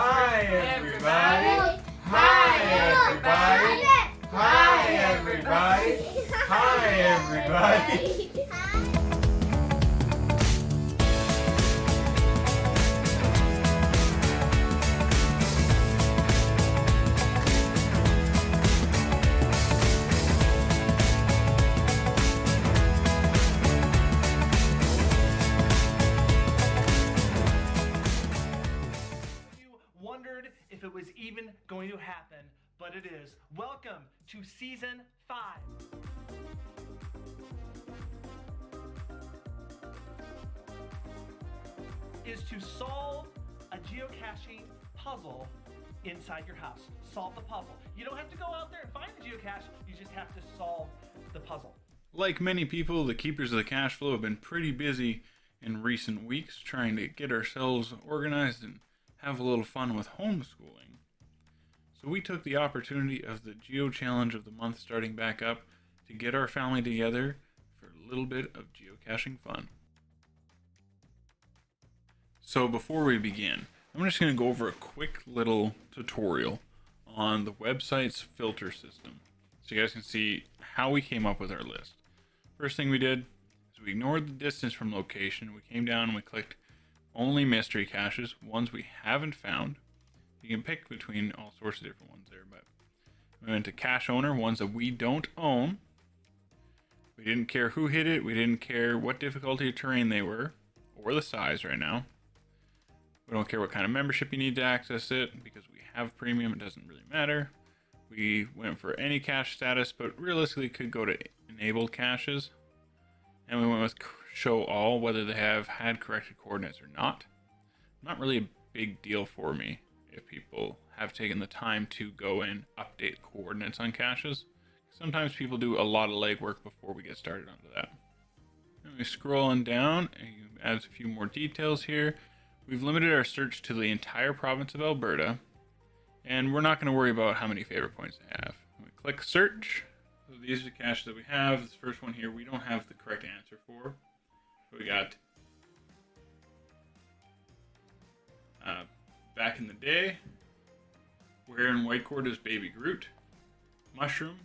Hi everybody! Hi everybody! Hi everybody! Hi everybody! Wondered if it was even going to happen, but it is. Welcome to Season 5. Is to solve a geocaching puzzle inside your house. Solve the puzzle. You don't have to go out there and find the geocache, you just have to solve the puzzle. Like many people, the Keepers of the Cacheflo have been pretty busy in recent weeks trying to get ourselves organized and have a little fun with homeschooling. So we took the opportunity of the GeoChallenge of the month starting back up to get our family together for a little bit of geocaching fun. So before we begin, I'm just going to go over a quick little tutorial on the website's filter system so you guys can see how we came up with our list. First thing we did is we ignored the distance from location. We came down and we clicked only mystery caches, ones we haven't found. You can pick between all sorts of different ones there, but we went to cache owner, ones that we don't own. We didn't care who hit it. We didn't care what difficulty of terrain they were or the size right now. We don't care what kind of membership you need to access it because we have premium. It doesn't really matter. We went for any cache status, but realistically could go to enabled caches. And we went with show all, whether they have had corrected coordinates or not. Not really a big deal for me if people have taken the time to go and update coordinates on caches. Sometimes people do a lot of legwork before we get started onto that. And we scrolling down and you add a few more details here. We've limited our search to the entire province of Alberta, and we're not going to worry about how many favorite points they have. We click search. So these are the caches that we have. This first one here we don't have the correct answer for. We got back in the day, where in Whitecourt is Baby Groot, mushroom,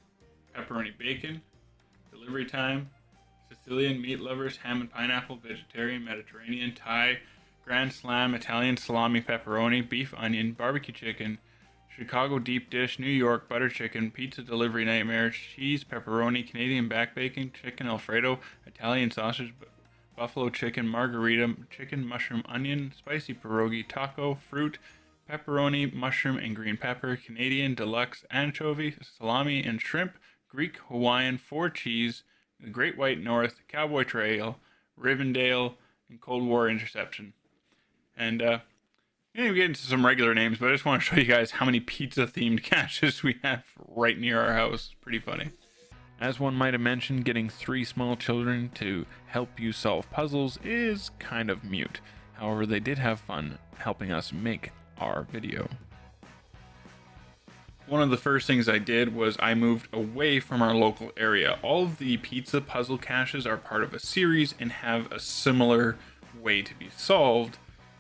pepperoni bacon, delivery time, Sicilian meat lovers, ham and pineapple, vegetarian, Mediterranean, Thai, Grand Slam, Italian salami, pepperoni, beef onion, barbecue chicken, Chicago deep dish, New York butter chicken, pizza delivery nightmare, cheese, pepperoni, Canadian back bacon, chicken Alfredo, Italian sausage, buffalo chicken, margarita, chicken, mushroom, onion, spicy pierogi, taco, fruit, pepperoni, mushroom, and green pepper, Canadian deluxe, anchovy, salami, and shrimp, Greek, Hawaiian, 4 cheese, the Great White North, Cowboy Trail, Rivendell, and Cold War interception. And we get into some regular names, but I just want to show you guys how many pizza-themed caches we have right near our house. Pretty funny. As one might have mentioned, getting 3 small children to help you solve puzzles is kind of mute. However, they did have fun helping us make our video. One of the first things I did was I moved away from our local area. All of the pizza puzzle caches are part of a series and have a similar way to be solved,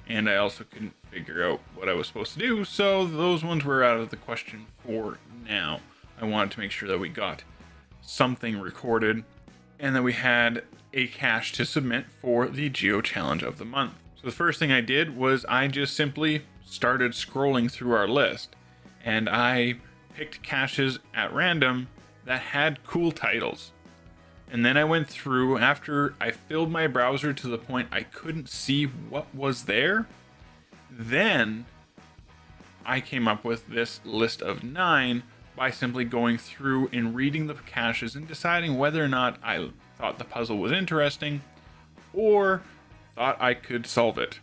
and I also couldn't figure out what I was supposed to do, so those ones were out of the question for now. I wanted to make sure that we got something recorded and that we had a cache to submit for the GeoChallenge of the month. So the first thing I did was I just simply started scrolling through our list, and I picked caches at random that had cool titles. And then I went through, after I filled my browser to the point I couldn't see what was there, then I came up with this list of 9 by simply going through and reading the caches and deciding whether or not I thought the puzzle was interesting or thought I could solve it.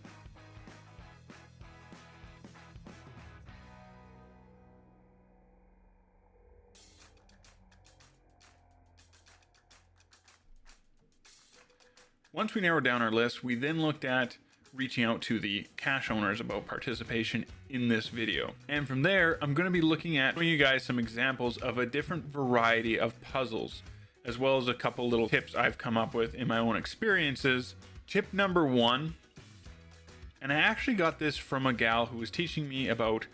Once we narrowed down our list, we then looked at reaching out to the cache owners about participation in this video. And from there, I'm going to be looking at showing you guys some examples of a different variety of puzzles, as well as a couple little tips I've come up with in my own experiences. Tip number 1 And I actually got this from a gal who was teaching me about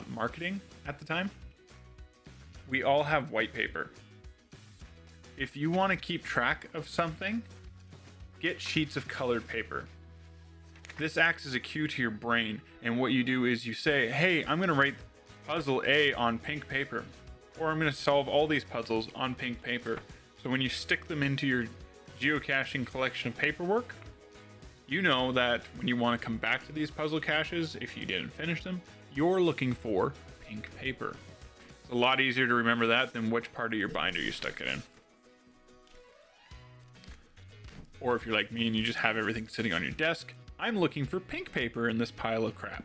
marketing at the time. We all have white paper. If you want to keep track of something, get sheets of colored paper. This acts as a cue to your brain, and what you do is you say, hey, I'm going to write puzzle A on pink paper, or I'm going to solve all these puzzles on pink paper. So when you stick them into your geocaching collection of paperwork, you know that when you want to come back to these puzzle caches, if you didn't finish them, you're looking for pink paper. It's a lot easier to remember that than which part of your binder you stuck it in. Or if you're like me and you just have everything sitting on your desk, I'm looking for pink paper in this pile of crap.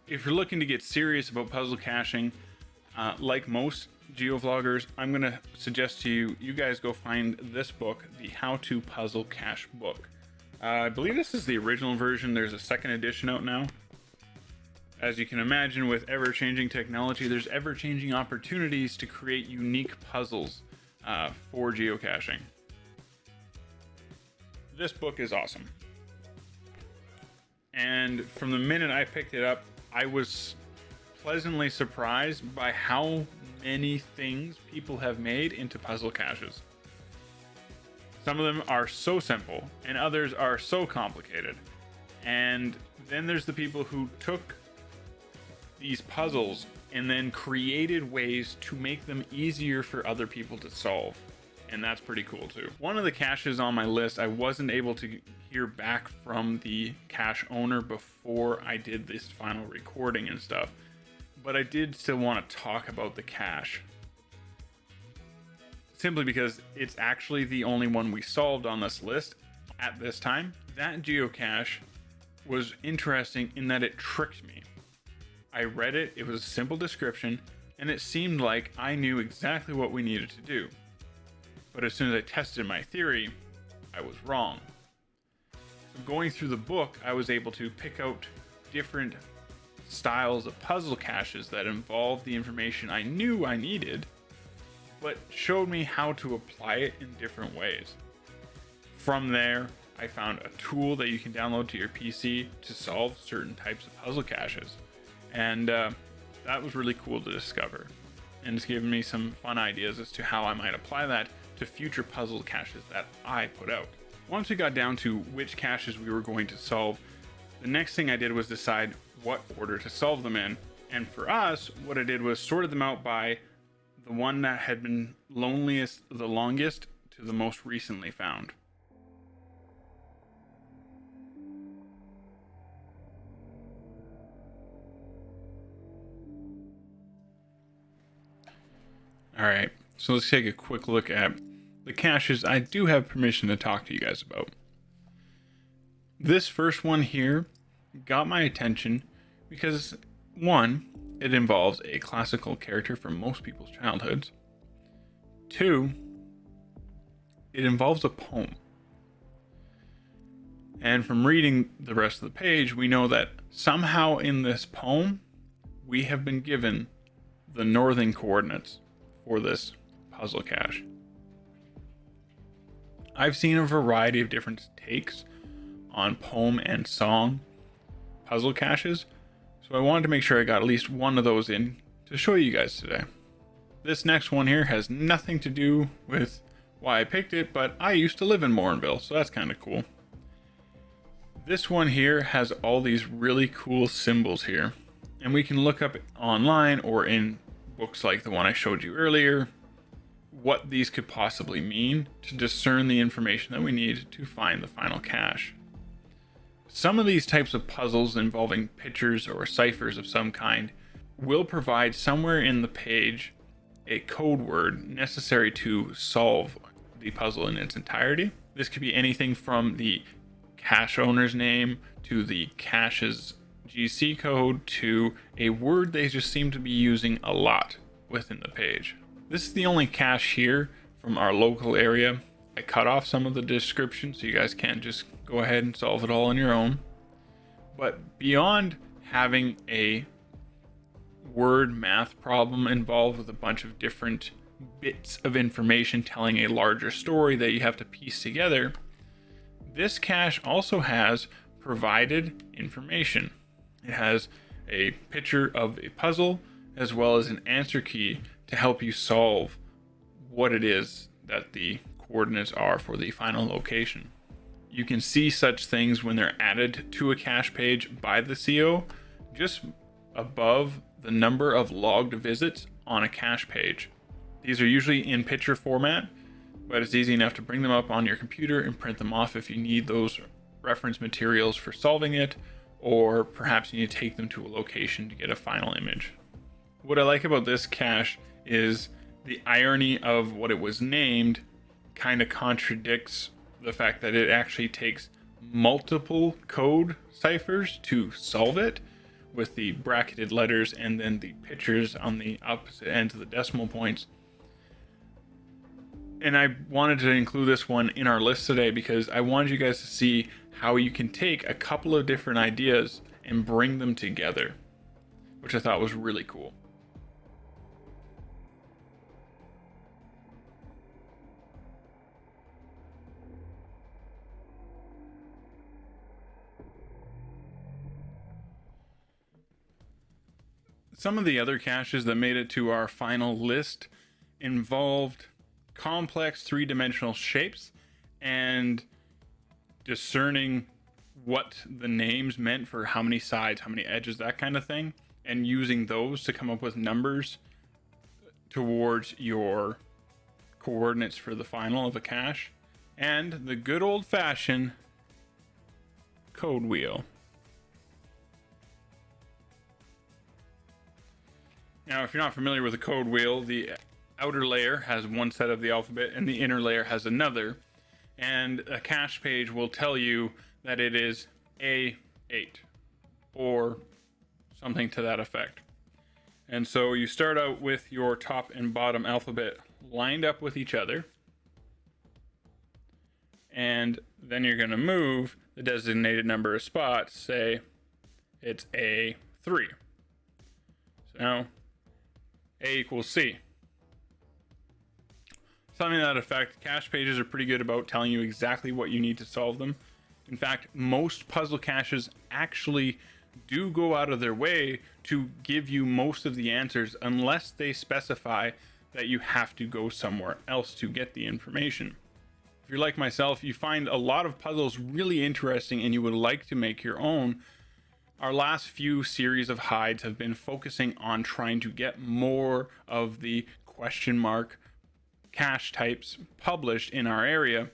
If you're looking to get serious about puzzle caching, like most geovloggers, I'm going to suggest to you, you guys go find this book, the How to Puzzle Cache book. I believe this is the original version. There's a second edition out now. As you can imagine, with ever-changing technology, there's ever-changing opportunities to create unique puzzles for geocaching. This book is awesome. And from the minute I picked it up, I was pleasantly surprised by how many things people have made into puzzle caches. Some of them are so simple, and others are so complicated. And then there's the people who took these puzzles and then created ways to make them easier for other people to solve. And that's pretty cool too. One of the caches on my list, I wasn't able to hear back from the cache owner before I did this final recording and stuff, but I did still want to talk about the cache. Simply because it's actually the only one we solved on this list at this time. That geocache was interesting in that it tricked me. I read it, it was a simple description, and it seemed like I knew exactly what we needed to do. But as soon as I tested my theory, I was wrong. So going through the book, I was able to pick out different styles of puzzle caches that involved the information I knew I needed, but showed me how to apply it in different ways. From there, I found a tool that you can download to your PC to solve certain types of puzzle caches. And that was really cool to discover. And it's given me some fun ideas as to how I might apply that to future puzzle caches that I put out. Once we got down to which caches we were going to solve, the next thing I did was decide what order to solve them in. And for us, what I did was sorted them out by the one that had been loneliest the longest to the most recently found. Alright, so let's take a quick look at the caches I do have permission to talk to you guys about. This first one here got my attention because, one, it involves a classical character from most people's childhoods. Two, it involves a poem. And from reading the rest of the page, we know that somehow in this poem, we have been given the northern coordinates for this puzzle cache. I've seen a variety of different takes on poem and song puzzle caches, so I wanted to make sure I got at least one of those in to show you guys today. This next one here has nothing to do with why I picked it, but I used to live in Morinville, so that's kind of cool. This one here has all these really cool symbols here, and we can look up online or in books like the one I showed you earlier what these could possibly mean to discern the information that we need to find the final cache. Some of these types of puzzles involving pictures or ciphers of some kind will provide somewhere in the page a code word necessary to solve the puzzle in its entirety. This could be anything from the cache owner's name to the cache's GC code to a word they just seem to be using a lot within the page. This is the only cache here from our local area. I cut off some of the description so you guys can't just go ahead and solve it all on your own. But beyond having a word math problem involved with a bunch of different bits of information telling a larger story that you have to piece together, this cache also has provided information. It has a picture of a puzzle as well as an answer key to help you solve what it is that the coordinates are for the final location. You can see such things when they're added to a cache page by the CO just above the number of logged visits on a cache page. These are usually in picture format, but it's easy enough to bring them up on your computer and print them off if you need those reference materials for solving it, or perhaps you need to take them to a location to get a final image. What I like about this cache is the irony of what it was named kind of contradicts the fact that it actually takes multiple code ciphers to solve it, with the bracketed letters and then the pictures on the opposite ends of the decimal points. And I wanted to include this one in our list today because I wanted you guys to see how you can take a couple of different ideas and bring them together, which I thought was really cool. Some of the other caches that made it to our final list involved complex three-dimensional shapes and discerning what the names meant for how many sides, how many edges, that kind of thing, and using those to come up with numbers towards your coordinates for the final of a cache, and the good old-fashioned code wheel. Now, if you're not familiar with a code wheel, the outer layer has one set of the alphabet and the inner layer has another, and a cache page will tell you that it is A8 or something to that effect. And so you start out with your top and bottom alphabet lined up with each other, and then you're going to move the designated number of spots, say it's A3. So now A equals C. Something to that effect. Cache pages are pretty good about telling you exactly what you need to solve them. In fact, most puzzle caches actually do go out of their way to give you most of the answers unless they specify that you have to go somewhere else to get the information. If you're like myself, you find a lot of puzzles really interesting and you would like to make your own. Our last few series of hides have been focusing on trying to get more of the question mark cache types published in our area.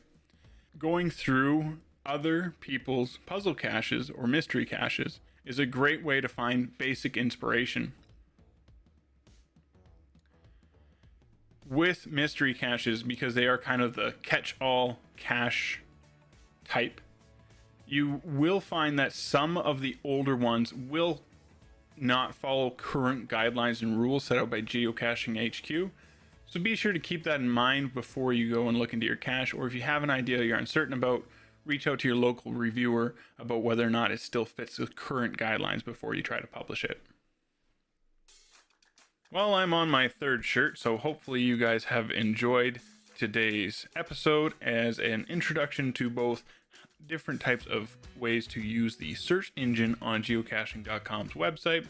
Going through other people's puzzle caches or mystery caches is a great way to find basic inspiration. With mystery caches, because they are kind of the catch-all cache type, you will find that some of the older ones will not follow current guidelines and rules set out by Geocaching HQ. So be sure to keep that in mind before you go and look into your cache, or if you have an idea you're uncertain about, reach out to your local reviewer about whether or not it still fits with current guidelines before you try to publish it. Well, I'm on my third shirt, so hopefully you guys have enjoyed today's episode as an introduction to both different types of ways to use the search engine on geocaching.com's website,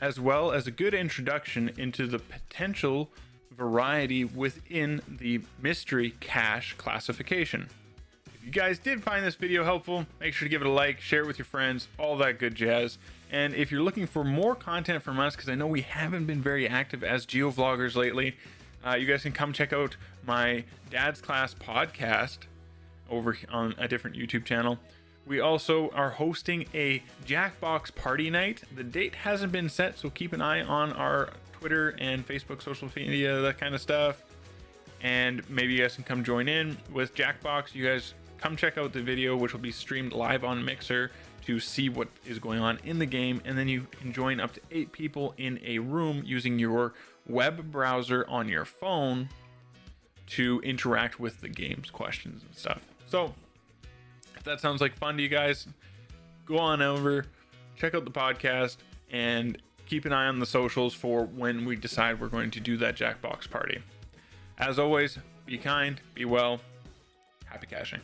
as well as a good introduction into the potential variety within the mystery cache classification. If you guys did find this video helpful, make sure to give it a like, share it with your friends, all that good jazz. And if you're looking for more content from us, because I know we haven't been very active as geovloggers lately, you guys can come check out my Dad's Class podcast over on a different YouTube channel. We also are hosting a Jackbox party night. The date hasn't been set, so keep an eye on our Twitter and Facebook social media, that kind of stuff. And maybe you guys can come join in with Jackbox. You guys come check out the video, which will be streamed live on Mixer, to see what is going on in the game. And then you can join up to 8 people in a room using your web browser on your phone to interact with the game's questions and stuff. So if that sounds like fun to you guys, go on over, check out the podcast, and keep an eye on the socials for when we decide we're going to do that Jackbox party. As always, be kind, be well, happy caching.